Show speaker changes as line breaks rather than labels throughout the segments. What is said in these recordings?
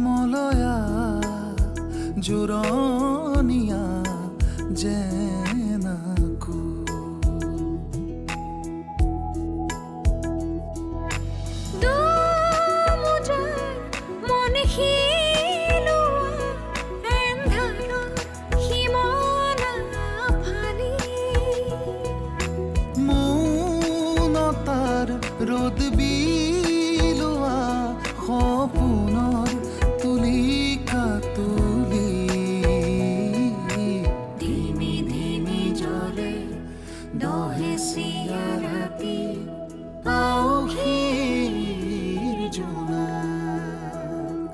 মলয়া জোৰণীয়া জেনাকু মৌনতাৰ ৰ'দ বিলোৱা সপোনৰ তুলিকা তুলি ধিমি ধিমি জ্বলে দহেচিয়া ৰাতি আউসীৰ জোনাক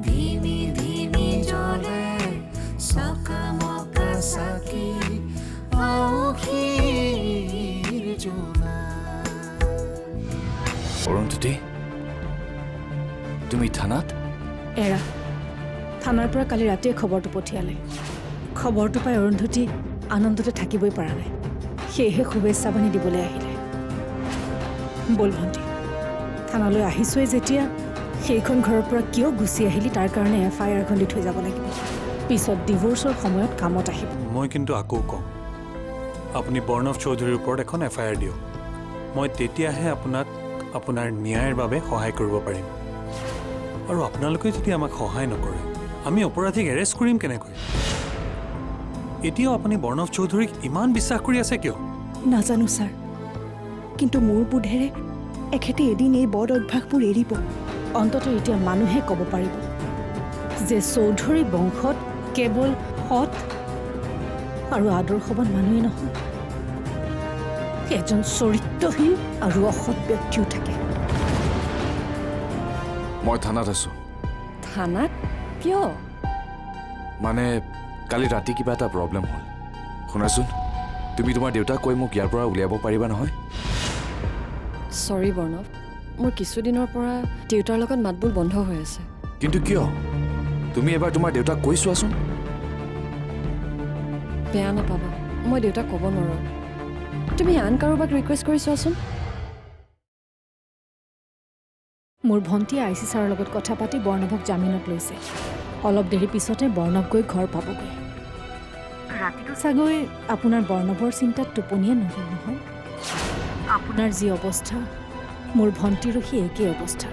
ধিমি ধিমি জ্বলে চকামকা চাকি আউসীৰ জোনাক।
অৰুন্ধতী, তুমি থানাত?
এৰা থানাৰ পৰা কালি ৰাতিয়ে খবৰটো পঠিয়ালে। খবৰটো পাই অৰুন্ধতী আনন্দতে থাকিবই পৰা নাই, সেয়েহে শুভেচ্ছা বাণী দিবলৈ আহিলে। ব'ল ভণ্টি, থানালৈ আহিছোৱে যেতিয়া সেইখন ঘৰৰ পৰা কিয় গুচি আহিলি তাৰ কাৰণে FIR এখন দি থৈ যাব লাগিব। পিছত ডিভোৰ্চৰ সময়ত কামত আহিব।
মই কিন্তু আকৌ কওঁ, আপুনি বৰ্ণৱ চৌধুৰীৰ ওপৰত এখন FIR দিয়ক। মই তেতিয়াহে আপোনাক আপোনাৰ ন্যায়ৰ বাবে সহায় কৰিব পাৰিম। আৰু আপোনালোকে যদি আমাক সহায় নকৰে আমি অপৰাধীক এৰেষ্ট কৰিম কেনেকৈ? এতিয়াও আপুনি বৰ্ণৱ চৌধুৰীক ইমান বিশ্বাস কৰি আছে কিয়?
নাজানো ছাৰ, কিন্তু মোৰ বোধেৰে এখেতে এদিন এই বদ অভ্যাসবোৰ এৰিব।
অন্ততঃ এতিয়া মানুহে ক'ব পাৰিব যে চৌধুৰী বংশত কেৱল সৎ আৰু আদৰ্শৱান মানুহে নহয়, এজন চৰিত্ৰহীন আৰু অসৎ ব্যক্তিও থাকে।
মই থানাত আছো।
থানাত? কিয়?
মানে কালি ৰাতি কিবা এটা প্ৰব্লেম হ'ল। শুনাচোন, তুমি তোমাৰ দেউতাক কৈ মোক ইয়াৰ পৰা উলিয়াব পাৰিবা নহয়?
চৰি বৰ্ণৱ, মোৰ কিছুদিনৰ পৰা দেউতাৰ লগত মাতবোল বন্ধ হৈ আছে।
কিন্তু কিয়? তুমি এবাৰ তোমাৰ দেউতাক কৈ চোৱাচোন।
বেয়া নাপাবা, মই দেউতাক ক'ব নোৱাৰোঁ। তুমি আন কাৰোবাক ৰিকুৱেষ্ট কৰি চোৱাচোন।
মোৰ ভণ্টিয়ে IC ছাৰৰ লগত কথা পাতি বৰ্ণৱক জামিনত লৈছে। অলপ দেৰি পিছতে বৰ্ণৱ গৈ ঘৰ পাবগৈ। ৰাতিটো চাগৈ আপোনাৰ বৰ্ণৱৰ চিন্তাত টোপনিয়ে নহ'ল নহয়। আপোনাৰ যি অৱস্থা মোৰ ভণ্টিৰো সেই একেই অৱস্থা।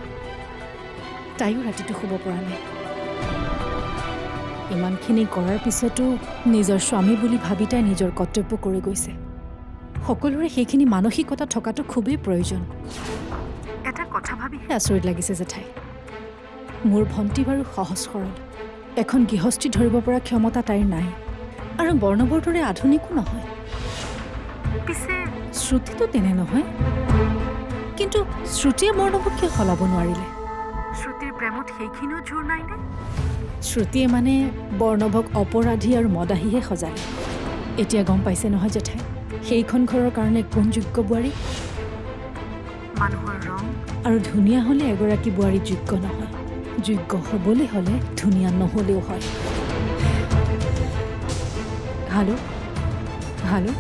তাইও ৰাতিটো শুব পৰা নাই। ইমানখিনি কৰাৰ পিছতো নিজৰ স্বামী বুলি ভাবি তাই নিজৰ কৰ্তব্য কৰি গৈছে। সকলোৰে সেইখিনি মানসিকতা থকাটো খুবেই প্ৰয়োজন। এটা কথা ভাবিহে আচৰিত লাগিছে জেঠাই, মোৰ ভণ্টি বাৰু সহজ সৰল, এখন গৃহস্থী ধৰিব পৰা ক্ষমতা তাইৰ নাই, আৰু বৰ্ণৱৰ দৰে আধুনিকো নহয়। পিছে শ্ৰুতিটো তেনে নহয়, কিন্তু শ্ৰুতিয়ে বৰ্ণৱক কিয় সলাব নোৱাৰিলে? শ্ৰুতিৰ প্ৰেমত সেইখিনিও জোৰ নাইনে? শ্ৰুতিয়ে মানে বৰ্ণৱক অপৰাধী আৰু মদাহীহে সজালে। এতিয়া গম পাইছে নহয় জেঠাই, সেইখন ঘৰৰ কাৰণে কোন যোগ্য বোৱাৰী? মানুহৰ ৰং আৰু ধুনীয়া হ'লে এগৰাকী বোৱাৰী যোগ্য নহয়, যোগ্য হ'বলৈ হ'লে ধুনীয়া নহ'লেও হয়। হেল্ল' হেল্ল'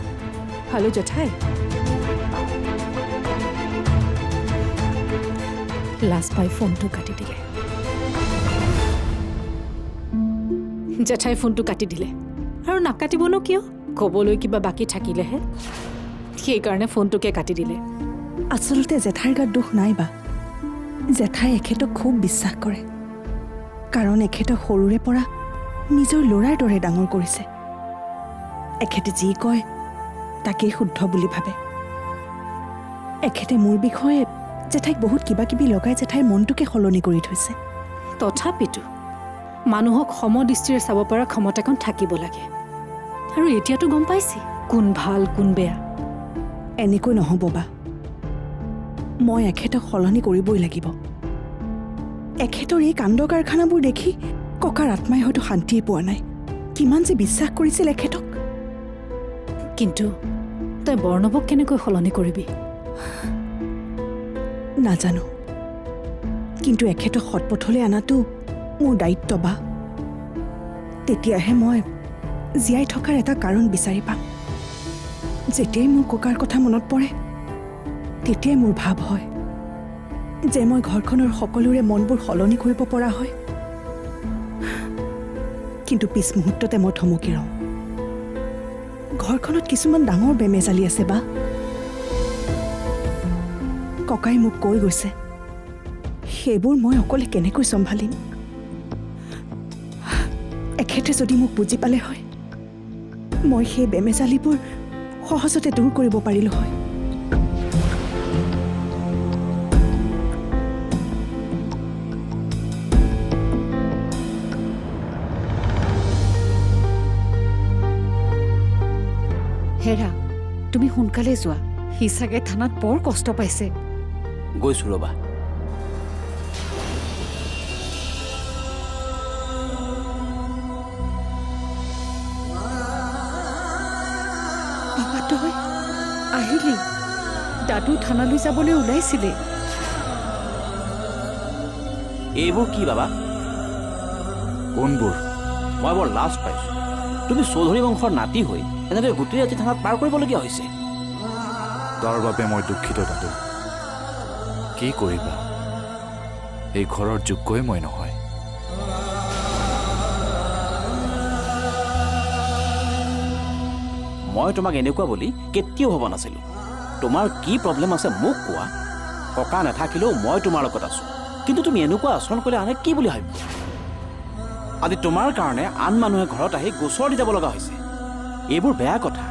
হেল্ল' জেঠাই, লাজ পাই ফোনটো কাটি দিলে। জেঠাই ফোনটো কাটি দিলে, আৰু নাকাটিবনো কিয়? ক'বলৈ কিবা বাকী থাকিলেহে, সেইকাৰণে ফোনটোকে কাটি দিলে।
আচলতে জেঠাইৰ গাত দোষ নাই বা। জেঠাই এখেতক খুব বিশ্বাস কৰে, কাৰণ এখেতক সৰুৰে পৰা নিজৰ ল'ৰাৰ দৰে ডাঙৰ কৰিছে। এখেতে যি কয় তাকেই শুদ্ধ বুলি ভাবে। এখেতে মোৰ বিষয়ে জেঠাইক বহুত কিবা কিবি লগাই জেঠাইৰ মনটোকে সলনি কৰি থৈছে।
তথাপিতো মানুহক সমদৃষ্টিৰে চাব পৰা ক্ষমতাকণ থাকিব লাগে, আৰু এতিয়াতো গম পাইছে কোন ভাল কোন বেয়া।
এনেকৈ নহ'ব বা, মই এখেতক সলনি কৰিবই লাগিব। এখেতৰ এই কাণ্ড কাৰখানাবোৰ দেখি ককাৰ আত্মাই হয়তো শান্তিয়ে পোৱা নাই। কিমান যে বিশ্বাস কৰিছিল এখেতক।
কিন্তু তই বৰ্ণৱক কেনেকৈ সলনি কৰিবি?
নাজানো, কিন্তু এখেতক সৎপথলৈ অনাটো মোৰ দায়িত্ব বা। তেতিয়াহে মই জীয়াই থকাৰ এটা কাৰণ বিচাৰি পাম। যেতিয়াই মোৰ ককাৰ কথা মনত পৰে তেতিয়াই মোৰ ভাৱ হয় যে মই ঘৰখনৰ সকলোৰে মনবোৰ সলনি কৰিব পৰা হয়। কিন্তু পিছ মুহূৰ্ততে মই থমকি ৰওঁ। ঘৰখনত কিছুমান ডাঙৰ বেমেজালি আছে বা। ককাই মোক কৈ গৈছে সেইবোৰ মই অকলে কেনেকৈ চম্ভালিম। এখেতে যদি মোক বুজি পালে হয় মই সেই বেমেজালিবোৰ সহজতে দূৰ কৰিব পাৰিলোঁ হয়।
হেৰা, তুমি সোনকালে যোৱা। সি চাগে থানাত বৰ কষ্ট পাইছে।
গৈছোঁ ৰ'বা।
বাবা তই আহিলি? দাদু থানালৈ যাবলৈ ওলাইছিলে।
এইবোৰ কি বাবা?
কোনবোৰ?
মই বৰ লাজ পাইছোঁ। তুমি চৌধুৰী বংশৰ নাতি হৈ এনেদৰে গোটেই ৰাতি থানাত পাৰ কৰিবলগীয়া হৈছে।
তাৰ বাবে মই দুখিত দাদু। কি কৰিবা, এই ঘৰৰ যোগ্যই মই নহয়।
মই তোমাক এনেকুৱা বুলি কেতিয়াও ভবা নাছিলোঁ। তোমাৰ কি প্ৰব্লেম আছে মোক কোৱা। ককা নাথাকিলেও মই তোমাৰ লগত আছোঁ। কিন্তু তুমি এনেকুৱা আচৰণ কৰিলে আনে কি বুলি ভাবিব? আজি তোমাৰ কাৰণে আন মানুহে ঘৰত আহি গোচৰ দি যাব লগা হৈছে। এইবোৰ বেয়া কথা।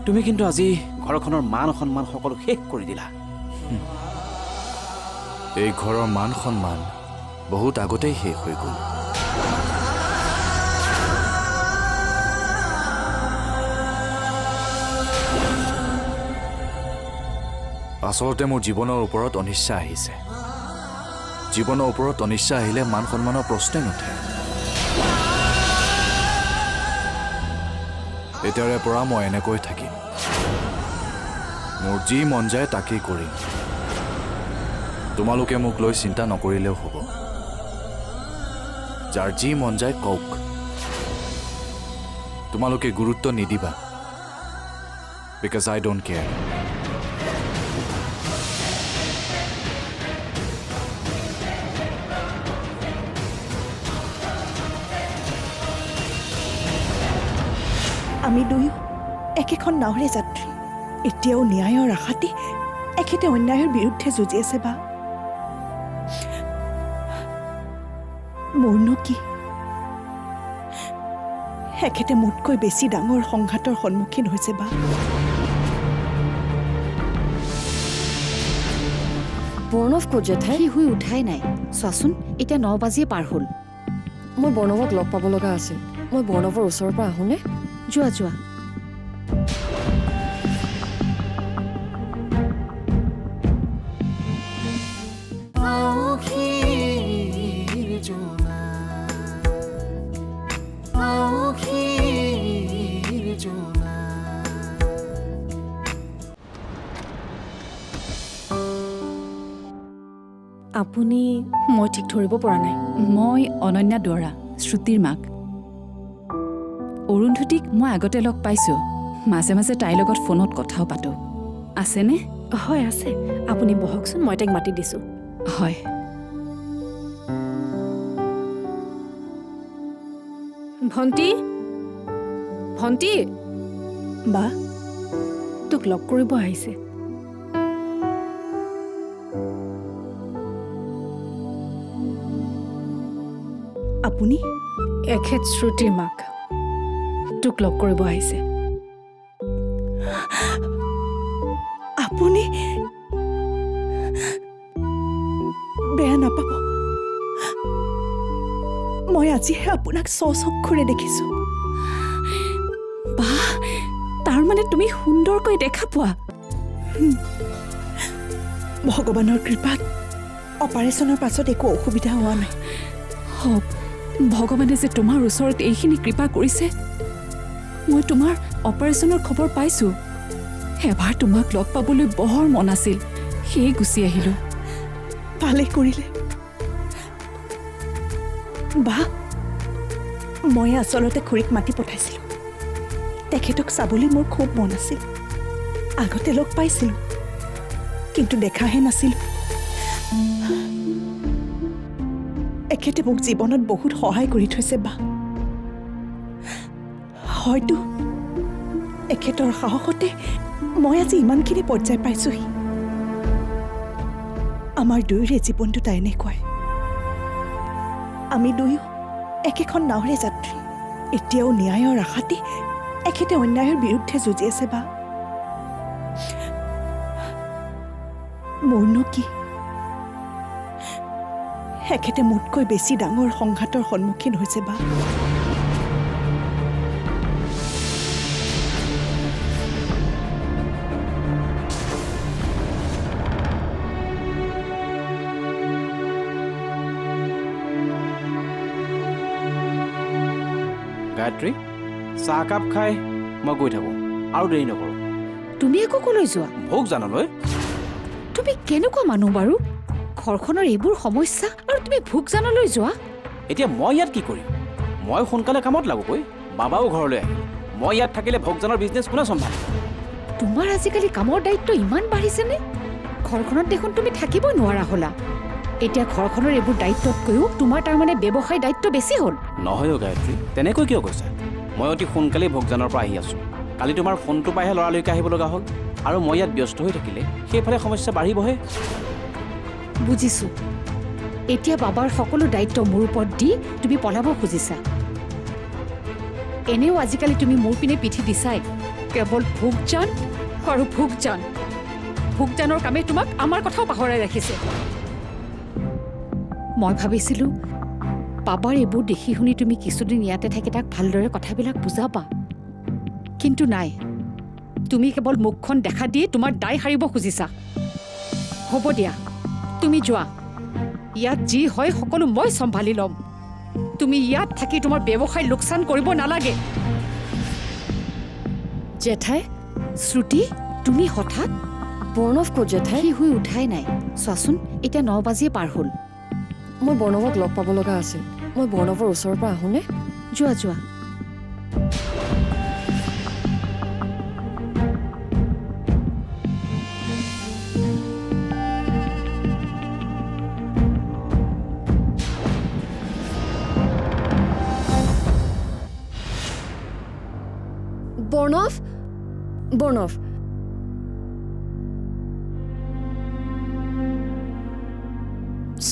তুমি কিন্তু আজি ঘৰখনৰ মান সন্মান সকলো শেষ কৰি দিলা।
এই ঘৰৰ মান সন্মান বহুত আগতেই শেষ হৈ গ'ল। আচলতে মোৰ জীৱনৰ ওপৰত অনিচ্ছা আহিছে। জীৱনৰ ওপৰত অনিচ্ছা আহিলে মান সন্মানৰ প্ৰশ্নই নুঠে। এতিয়াৰে পৰা মই এনেকৈ থাকিম। মোৰ যি মন যায় তাকেই কৰিম। তোমালোকে মোক লৈ চিন্তা নকৰিলেও হ'ব। যাৰ যি মন যায় কওক। তোমালোকে গুৰুত্ব নিদিবা, বিকজ আই ডোন্ট কেয়াৰ।
আমি দুয়ো একেখন নাৱৰে যাত্ৰী। এতিয়াও ন্যায়ৰ আশাতে এখেতে অন্যায়ৰ বিৰুদ্ধে যুঁজি আছে বা। মোৰনো কি? এখেতে মোতকৈ বেছি ডাঙৰ সংঘাতৰ সন্মুখীন হৈছে বা।
বৰ্ণৱ ক'ত জেঠাই?
সি শুই উঠাই নাই। চোৱাচোন, এতিয়া 9 বাজিয়ে পাৰ হ'ল।
মই বৰ্ণৱক লগ পাব লগা আছিল। মই বৰ্ণৱৰ ওচৰৰ পৰা আহোঁনে?
যোৱা যোৱা।
আউসীৰ জোনা, আউসীৰ জোনা।
আপুনি? মই ঠিক ধৰিব পৰা নাই। মই অনন্যা দুৱৰা, শ্ৰুতিৰ মাক। অৰুন্ধতীক মই আগতে লগ পাইছোঁ। মাজে মাজে তাইৰ লগত ফোনত কথাও পাতোঁ। আছেনে? হয় আছে। আপুনি বহকচোন, মই তাইক মাতি দিছোঁ। হয়। ভণ্টি, ভণ্টি।
বা
তোক লগ কৰিব আহিছে।
আপুনি?
এখেত শ্ৰুতিৰ মাক। তোক লগ কৰিব আহিছে।
আপুনি বেয়া নাপাব, মই আজিহে আপোনাক স্বচক্ষুৰে দেখিছোঁ।
বা, তাৰমানে তুমি সুন্দৰকৈ দেখা পোৱা?
ভগৱানৰ কৃপাত অপাৰেশ্যনৰ পাছত একো অসুবিধা হোৱা নাই।
হওক, ভগৱানে যে তোমাৰ ওচৰত এইখিনি কৃপা কৰিছে। মই তোমাৰ অপাৰেশ্যনৰ খবৰ পাইছোঁ। এবাৰ তোমাক লগ পাবলৈ বৰ মন আছিল, সেয়ে গুচি আহিলোঁ।
ভালেই কৰিলে। বা, মই আচলতে খুৰীক মাতি পঠাইছিলোঁ। এখেতক চাবলৈ মোৰ খুব মন আছিল আগতে লগ পাইছিলোঁ কিন্তু দেখাহে নাছিলোঁ এখেতে মোক জীৱনত বহুত সহায় কৰি থৈছে বা হয়তো এখেতৰ সাহসতে মই আজি ইমানখিনি পৰ্যায় পাইছোহি আমাৰ দুয়োৰে জীৱন দুটা এনেকুৱাই আমি দুয়ো একেখন নাৱৰে যাত্ৰী এতিয়াও ন্যায়ৰ আশাতে এখেতে অন্যায়ৰ বিৰুদ্ধে যুঁজি আছে বা মোৰনো কি এখেতে মোতকৈ বেছি ডাঙৰ সংঘাতৰ সন্মুখীন হৈছে বা
গায়ত্ৰী চাহকাপ খাই মই গৈ থাকোঁ আৰু দেৰি নকৰোঁ
তুমি একো কলৈ যোৱা
ভোগ জানলৈ
তুমি কেনেকুৱা মানুহ বাৰু ঘৰখনৰ এইবোৰ সমস্যা আৰু তুমি ভোগজানলৈ যোৱা
এতিয়া মই ইয়াত কি কৰিম মই সোনকালে কামত লাগোগৈ বাবাও ঘৰলৈ আহিল মই ইয়াত থাকিলে ভোগজানৰ বিজনেছ কোনে চম্ভালিব
তোমাৰ আজিকালি কামৰ দায়িত্ব ইমান বাঢ়িছেনে ঘৰখনত দেখোন তুমি থাকিবই নোৱাৰা হ'লা এতিয়া ঘৰখনৰ এইবোৰ দায়িত্বতকৈও তোমাৰ তাৰমানে ব্যৱসায় দায়িত্ব বেছি হ'ল
নহয় অ' গায়ত্ৰী তেনেকৈ কিয় কৈছা মই অতি সোনকালেই ভোগজানৰ পৰা আহি আছোঁ কালি তোমাৰ ফোনটো পাইহে ল'ৰালৈকে আহিব লগা হ'ল আৰু মই ইয়াত ব্যস্ত হৈ থাকিলে সেইফালে সমস্যা বাঢ়িবহে
বুজিছোঁ এতিয়া বাবাৰ সকলো দায়িত্ব মোৰ ওপৰত দি তুমি পলাব খুজিছা এনেও আজিকালি তুমি মোৰ পিনে পিঠি দিছাই কেৱল ভোগজান আৰু ভোগজান ভোগজানৰ কামে তোমাক আমাৰ কথাও পাহৰাই ৰাখিছে মই ভাবিছিলোঁ বাবাৰ এইবোৰ দেখি শুনি তুমি কিছুদিন ইয়াতে থাকি তাক ভালদৰে কথাবিলাক বুজাবা কিন্তু নাই তুমি কেৱল মুখখন দেখা দিয়ে তোমাৰ দায় সাৰিব খুজিছা হ'ব দিয়া তুমি যোৱা ইয়াত যি হয় সকলো মই চম্ভালি ল'ম তুমি ইয়াত থাকি তোমাৰ ব্যৱসায় লোকচান কৰিব নালাগে জেঠাই শ্ৰুতি তুমি হঠাৎ
বৰ্ণৱ ক'ত জেঠাই
সি শুই উঠাই নাই চোৱাচোন এতিয়া 9 বাজিয়ে পাৰ হ'ল
মই বৰ্ণৱক লগ পাব লগা আছিল মই বৰ্ণৱৰ ওচৰৰ পৰা আহোঁনে
যোৱা যোৱা
বৰ্ণৱ বৰ্ণৱ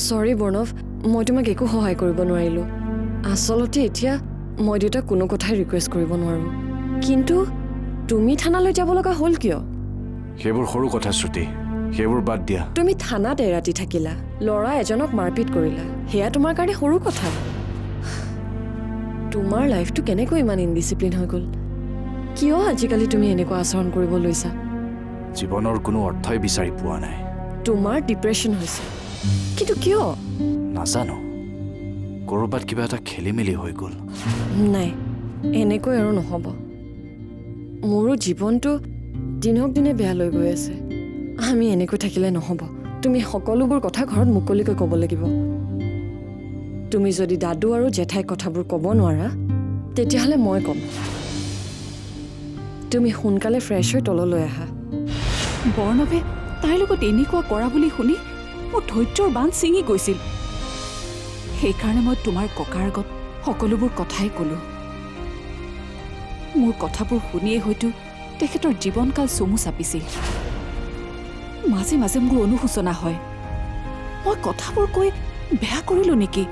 চৰি বৰ্ণৱ মই তোমাক একো সহায় কৰিব নোৱাৰিলোঁ আচলতে এতিয়া মই দেউতাক কোনো কথাই ৰিকুৱেষ্ট কৰিব নোৱাৰোঁ কিন্তু তুমি থানালৈ যাব লগা হ'ল কিয়
সেইবোৰ সৰু কথা শ্ৰুতি সেইবোৰ বাদ দিয়া
তুমি থানাত এৰাতি থাকিলা ল'ৰা এজনক মাৰপিট কৰিলা সেয়া তোমাৰ কাৰণে সৰু কথা তোমাৰ লাইফটো কেনেকৈ ইমান ইনডিচিপ্লিন হৈ গ'ল কিয় আজিকালি তুমি এনেকুৱা আচৰণ কৰিব লৈছা
জীৱনৰ কোনো অৰ্থই বিচাৰি পোৱা নাই
তোমাৰ ডিপ্ৰেশ্যন হৈছে কিন্তু কিয়
নাজানো ক'ৰবাত কিবা এটা খেলি মেলি হৈ গ'ল
নাই এনেকৈ আৰু নহ'ব মোৰো জীৱনটো দিনক দিনে বেয়া লৈ গৈ আছে আমি এনেকৈ থাকিলে নহ'ব তুমি সকলোবোৰ কথা ঘৰত মুকলিকৈ ক'ব লাগিব তুমি যদি দাদু আৰু জেঠাইক কথাবোৰ ক'ব নোৱাৰা তেতিয়াহ'লে মই ক'ম তুমি সোনকালে ফ্ৰেছ হৈ তললৈ আহা
বৰ্ণৱে তাইৰ লগত এনেকুৱা কৰা বুলি শুনি মোৰ ধৈৰ্যৰ বান্ধ ছিঙি গৈছিল সেইকাৰণে মই তোমাৰ ককাৰ আগত সকলোবোৰ কথাই ক'লোঁ মোৰ কথাবোৰ শুনিয়ে হয়তো তেখেতৰ জীৱনকাল চমু চাপিছিল মাজে মাজে মোৰ অনুশোচনা হয় মই কথাবোৰ কৈ বেয়া কৰিলোঁ নেকি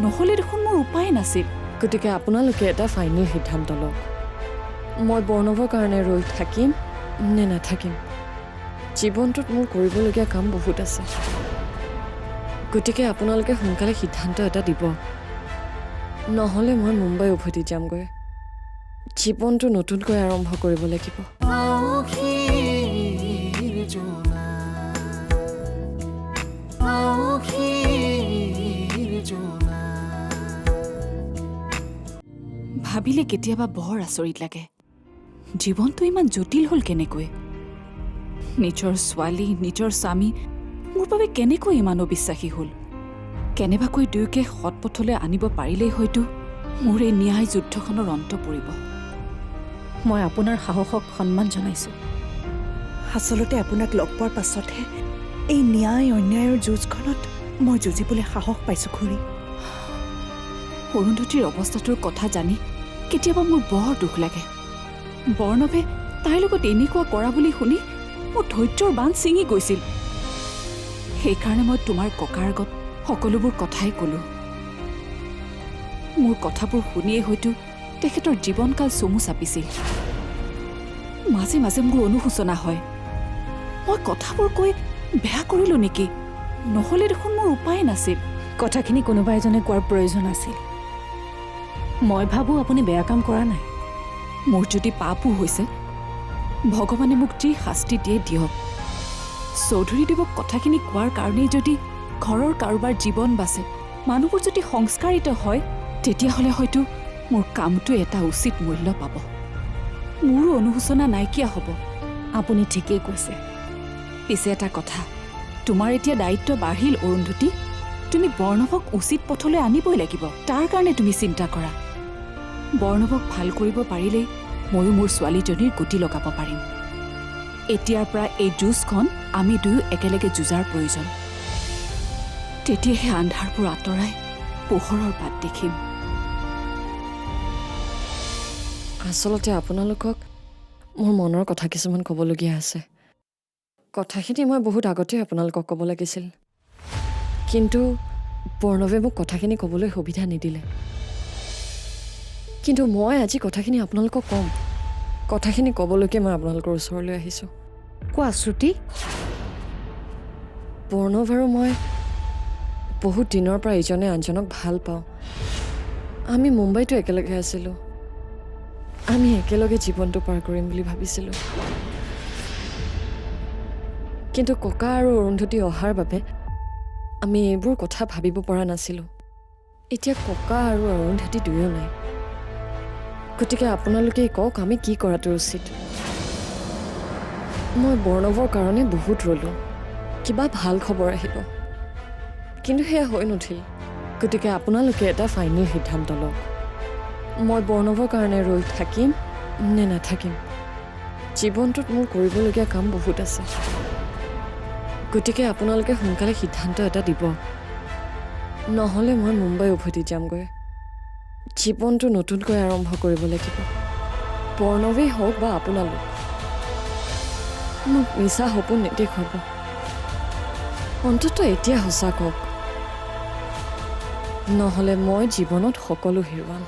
নহ'লে দেখোন মোৰ উপায় নাছিল
গতিকে আপোনালোকে এটা ফাইনেল সিদ্ধান্ত লওক মই বৰ্ণৱৰ কাৰণে ৰৈ থাকিম নে নাথাকিম জীৱনটোত মোৰ কৰিবলগীয়া কাম বহুত আছে গতিকে আপোনালোকে সোনকালে সিদ্ধান্ত এটা দিব নহ'লে মই মুম্বাই উভতি যামগৈ জীৱনটো নতুনকৈ আৰম্ভ কৰিব লাগিব
আউসীৰ জোনা আউসীৰ জোনা
ভাবিলে কেতিয়াবা বৰ আচৰিত লাগে জীৱনটো ইমান জটিল হ'ল কেনেকৈ নিজৰ ছোৱালী নিজৰ স্বামী মোৰ বাবে কেনেকৈ ইমান অবিশ্বাসী হ'ল কেনেবাকৈ দুয়োকে সৎ পথলৈ আনিব পাৰিলেই হয়তো মোৰ এই ন্যায় যুদ্ধখনৰ অন্ত পৰিব মই আপোনাৰ সাহসক সন্মান জনাইছোঁ।
আচলতে আপোনাক লগ পোৱাৰ পাছতহে এই ন্যায় অন্যায়ৰ যুঁজখনত মই যুঁজিবলৈ সাহস পাইছোঁ খুৰী।
অৰুন্ধতীৰ অৱস্থাটোৰ কথা জানি কেতিয়াবা মোৰ বৰ দুখ লাগে। বৰ্ণৱে তাইৰ লগত এনেকুৱা কৰা বুলি শুনি মোৰ ধৈৰ্যৰ বান্ধ ছিঙি গৈছিল। সেইকাৰণে মই তোমাৰ ককাৰ আগত সকলোবোৰ কথাই ক'লোঁ। মোৰ কথাবোৰ শুনিয়ে হয়তো তেখেতৰ জীৱনকাল চমু চাপিছিল। মাজে মাজে মোৰ অনুশোচনা হয়, মই কথাবোৰ কৈ বেয়া কৰিলোঁ নেকি? নহ'লে দেখোন মোৰ উপায় নাছিল। কথাখিনি কোনোবা এজনে কোৱাৰ প্ৰয়োজন আছিল। মই ভাবোঁ আপুনি বেয়া কাম কৰা নাই। মোৰ যদি পাপো হৈছে, ভগৱানে মোক যি শাস্তি দিয়ে দিয়ক। চৌধুৰীদেৱক কথাখিনি কোৱাৰ কাৰণেই যদি ঘৰৰ কাৰোবাৰ জীৱন বাচে, মানুহবোৰ যদি সংস্কাৰিত হয়, তেতিয়াহ'লে হয়তো মোৰ কামটো এটা উচিত মূল্য পাব। মোৰো অনুশোচনা নাইকিয়া হ'ব। আপুনি ঠিকেই কৈছে। পিছে এটা কথা, তোমাৰ এতিয়া দায়িত্ব বাঢ়িল অৰুন্ধতী। তুমি বৰ্ণৱক উচিত পথলৈ আনিবই লাগিব। তাৰ কাৰণে তুমি চিন্তা কৰা। বৰ্ণৱক ভাল কৰিব পাৰিলেই ময়ো মোৰ ছোৱালীজনীৰ গুটি লগাব পাৰিম। এতিয়াৰ পৰা এই যুঁজখন আমি দুয়ো একেলগে যুঁজাৰ প্ৰয়োজন। তেতিয়াহে আন্ধাৰবোৰ আঁতৰাই পোহৰৰ বাট দেখিম।
আচলতে আপোনালোকক মোৰ মনৰ কথা কিছুমান ক'বলগীয়া আছে। কথাখিনি মই বহুত আগতেই আপোনালোকক ক'ব লাগিছিল, কিন্তু বৰ্ণৱে মোক কথাখিনি ক'বলৈ সুবিধা নিদিলে। কিন্তু মই আজি কথাখিনি আপোনালোকক ক'ম। কথাখিনি ক'বলৈকে মই আপোনালোকৰ ওচৰলৈ আহিছোঁ।
কোৱা শ্ৰুতি।
বৰ্ণৱ আৰু মই বহুত দিনৰ পৰা ইজনে আনজনক ভাল পাওঁ। আমি মুম্বাইতো একেলগে আছিলোঁ। আমি একেলগে জীৱনটো পাৰ কৰিম বুলি ভাবিছিলোঁ। কিন্তু ককা আৰু অৰুন্ধতী অহাৰ বাবে আমি এইবোৰ কথা ভাবিব পৰা নাছিলোঁ। এতিয়া ককা আৰু অৰুন্ধতী দুয়ো নাই। গতিকে আপোনালোকেই কওক, আমি কি কৰাটো উচিত? মই বৰ্ণৱৰ কাৰণে বহুত ৰ'লোঁ, কিবা ভাল খবৰ আহিব, কিন্তু সেয়া হৈ নুঠিল। গতিকে আপোনালোকে এটা ফাইনেল সিদ্ধান্ত লওক। মই বৰ্ণৱৰ কাৰণে ৰৈ থাকিম নে নাথাকিম? জীৱনটোত মোৰ কৰিবলগীয়া কাম বহুত আছে। গতিকে আপোনালোকে সোনকালে সিদ্ধান্ত এটা দিব, নহ'লে মই মুম্বাই উভতি যামগৈ। জীৱনটো নতুনকৈ আৰম্ভ কৰিব লাগিব। বৰ্ণৱেই হওক বা আপোনালোক, মোক মিছা সপোন নেদেখুৱাব। অন্ততঃ এতিয়া সঁচা কওক, নহ'লে মই জীৱনত সকলো হেৰুৱাম।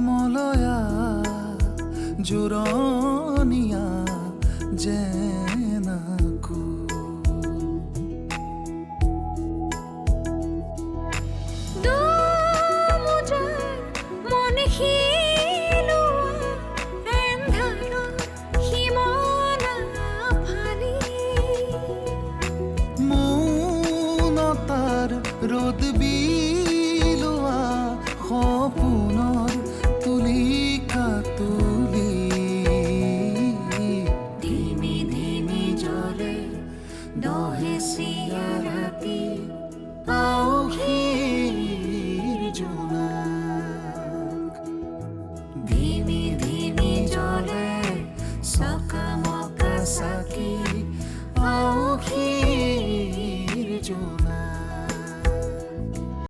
মলয়া জোৰণীয়া জেনাকু মৌনতাৰ ৰ'দ বিলোৱা সপোনৰ তুলিকা তুলি ধিমি ধিমি জ্বলে দহে চিয়া ৰাতি